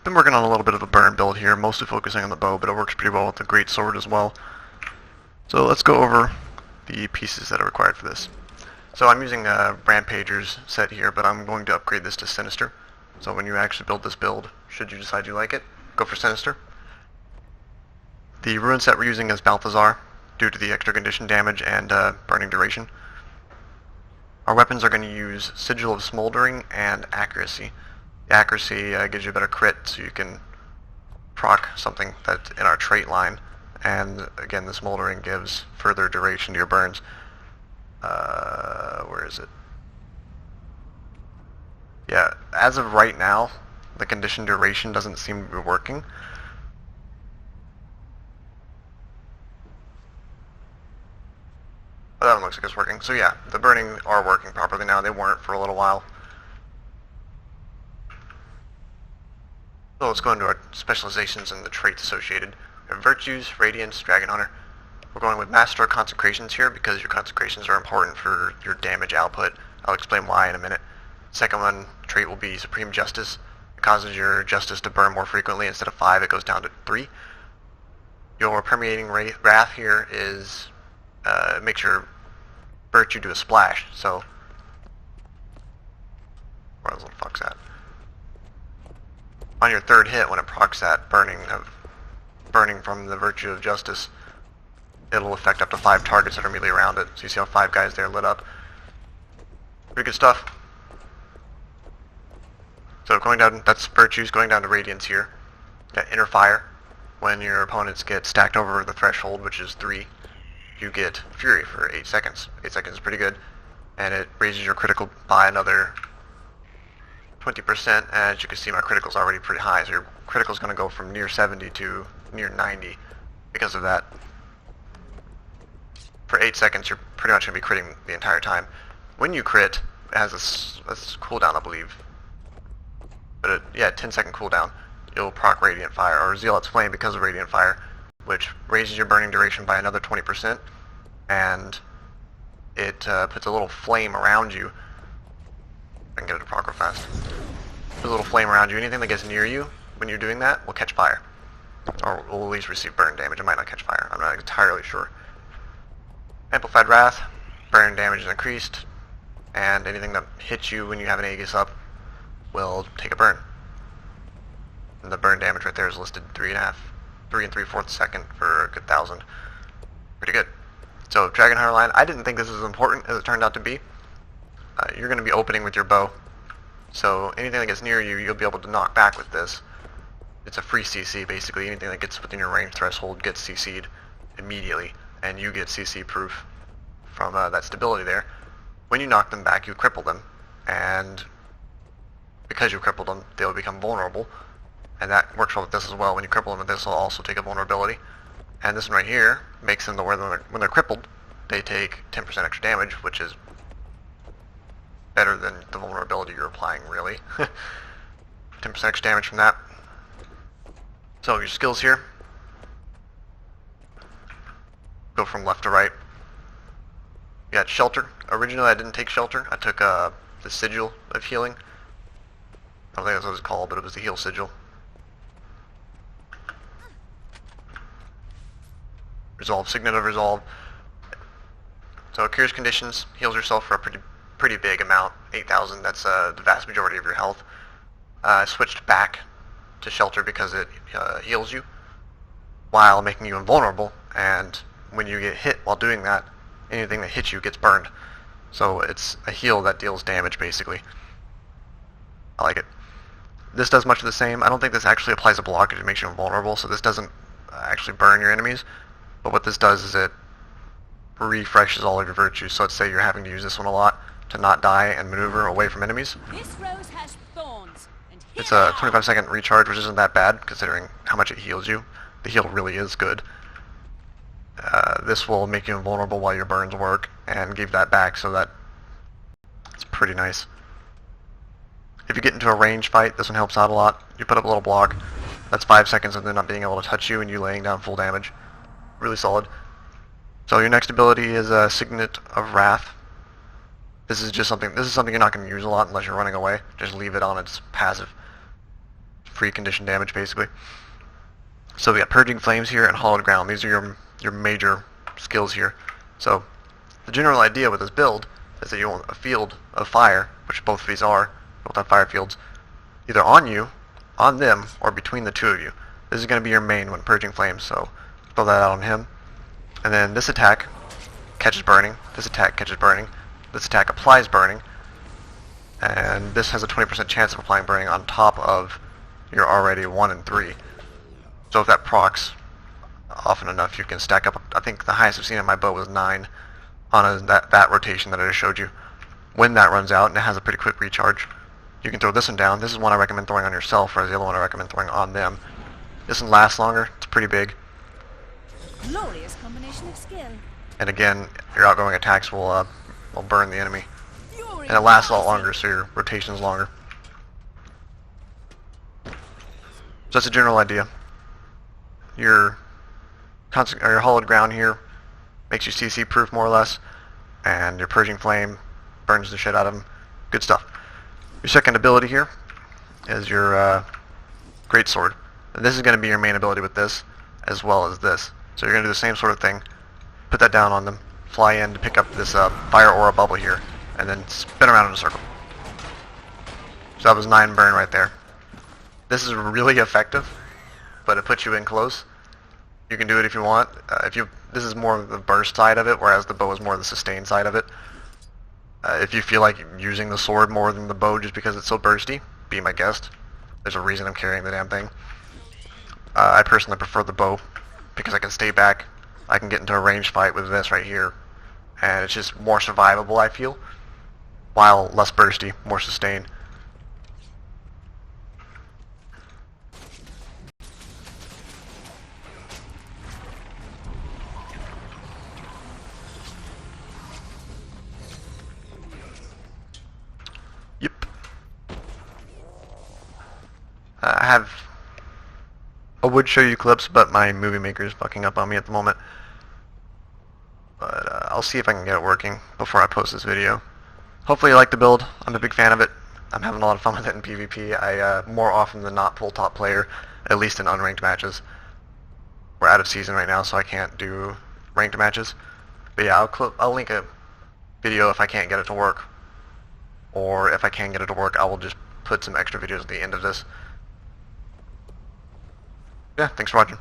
been working on a little bit of a burn build here, mostly focusing on the bow, but it works pretty well with the great sword as well. So let's go over the pieces that are required for this. So I'm using a Rampager's set here, but I'm going to upgrade this to Sinister. So when you actually build this build, should you decide you like it, go for Sinister. The rune set we're using is Balthazar, due to the extra condition damage and burning duration. Our weapons are going to use Sigil of Smoldering and Accuracy. The Accuracy gives you a better crit, so you can proc something that's in our trait line. And again, the Smoldering gives further duration to your burns. Where is it? Yeah, as of right now, the condition duration doesn't seem to be working. But that one looks like it's working. So yeah, the burning are working properly now. They weren't for a little while. So let's go into our specializations and the traits associated. We have Virtues, Radiance, Dragon Hunter. We're going with Master of Consecrations here because your consecrations are important for your damage output. I'll explain why in a minute. Second one, trait will be Supreme Justice. It causes your justice to burn more frequently. Instead of 5, it goes down to 3. Your Permeating Wrath here is makes your virtue do a splash. So where those little fucks at? On your third hit, when it procs that burning from the virtue of justice, it'll affect up to 5 targets that are immediately around it. So you see how 5 guys there lit up. Pretty good stuff. So going down, that's virtues, going down to radiance here. Got inner fire. When your opponents get stacked over the threshold, which is 3, you get fury for 8 seconds. 8 seconds is pretty good. And it raises your critical by another 20%, and as you can see, my critical's already pretty high, so your critical's going to go from near 70 to near 90 because of that. For 8 seconds, you're pretty much going to be critting the entire time. When you crit, it has a cooldown, I believe. But yeah, 10-second cooldown. You'll proc Radiant Fire, or Zealot's Flame because of Radiant Fire, which raises your burning duration by another 20%, and it puts a little flame around you. I can get it to proc real fast. Put a little flame around you. Anything that gets near you when you're doing that will catch fire. Or will at least receive burn damage. It might not catch fire. I'm not entirely sure. Amplified Wrath. Burn damage is increased. And anything that hits you when you have an Aegis up will take a burn. And the burn damage right there is listed 3 and 3/4 second for a good 1,000. Pretty good. So Dragon Hunter line, I didn't think this was as important as it turned out to be. You're going to be opening with your bow, so anything that gets near you, you'll be able to knock back with this. It's a free CC, basically. Anything that gets within your range threshold gets CC'd immediately, and you get CC proof from that stability there. When you knock them back, you cripple them, and because you crippled them, they'll become vulnerable, and that works well with this as well. When you cripple them with this, they'll also take a vulnerability. And this one right here makes them to where when they're crippled, they take 10% extra damage, which is better than the vulnerability you're applying, really. 10% extra damage from that. So your skills here. Go from left to right. You got Shelter. Originally I didn't take Shelter. I took the Sigil of Healing. I don't think that's what it's called, but it was the Heal Sigil. Resolve. Signet of Resolve. So it cures conditions, heals yourself for a pretty big amount, 8,000, that's the vast majority of your health. I switched back to Shelter because it heals you while making you invulnerable, and when you get hit while doing that, anything that hits you gets burned. So it's a heal that deals damage, basically. I like it. This does much of the same. I don't think this actually applies a blockage, it makes you invulnerable, so this doesn't actually burn your enemies, but what this does is it refreshes all of your virtues. So let's say you're having to use this one a lot to not die and maneuver away from enemies. This rose has thorns, and it's a 25-second recharge, which isn't that bad considering how much it heals you. The heal really is good. This will make you invulnerable while your burns work and give that back, so that it's pretty nice. If you get into a range fight, this one helps out a lot. You put up a little block. That's 5 seconds of them not being able to touch you and you laying down full damage. Really solid. So your next ability is Signet of Wrath. This is something you're not going to use a lot unless you're running away. Just leave it on its passive. free condition damage basically. So we got Purging Flames here and Hollowed Ground. These are your major skills here. So the general idea with this build is that you want a field of fire, which both of these are, both have fire fields, either on you, on them, or between the two of you. This is going to be your main when Purging Flames, so throw that out on him. And then this attack catches burning, this attack catches burning, this attack applies burning, and this has a 20% chance of applying burning on top of your already 1 and 3. So if that procs often enough, you can stack up. I think the highest I've seen in my bow was 9 on that rotation that I just showed you. When that runs out, and it has a pretty quick recharge, you can throw this one down. This is one I recommend throwing on yourself, whereas the other one I recommend throwing on them. This one lasts longer. It's pretty big. Glorious combination of skill. And again, your outgoing attacks will burn the enemy. And it lasts a lot longer, so your rotation is longer. So that's a general idea. Your Hollowed Ground here makes you CC proof more or less, and your Purging Flame burns the shit out of them. Good stuff. Your second ability here is your Great Sword. And this is going to be your main ability with this, as well as this. So you're going to do the same sort of thing. Put that down on them, fly in to pick up this Fire Aura bubble here, and then spin around in a circle. So that was 9 burn right there. This is really effective, but it puts you in close. You can do it if you want. This is more of the burst side of it, whereas the bow is more of the sustain side of it. If you feel like using the sword more than the bow just because it's so bursty, be my guest. There's a reason I'm carrying the damn thing. I personally prefer the bow because I can stay back. I can get into a ranged fight with this right here, and it's just more survivable, I feel, while less bursty, more sustain. Yep. I would show you clips, but my movie maker is fucking up on me at the moment. But I'll see if I can get it working before I post this video. Hopefully you like the build. I'm a big fan of it. I'm having a lot of fun with it in PvP. I more often than not pull top player, at least in unranked matches. We're out of season right now, so I can't do ranked matches. But yeah, I'll link a video if I can't get it to work. Or if I can get it to work, I will just put some extra videos at the end of this. Yeah, thanks for watching.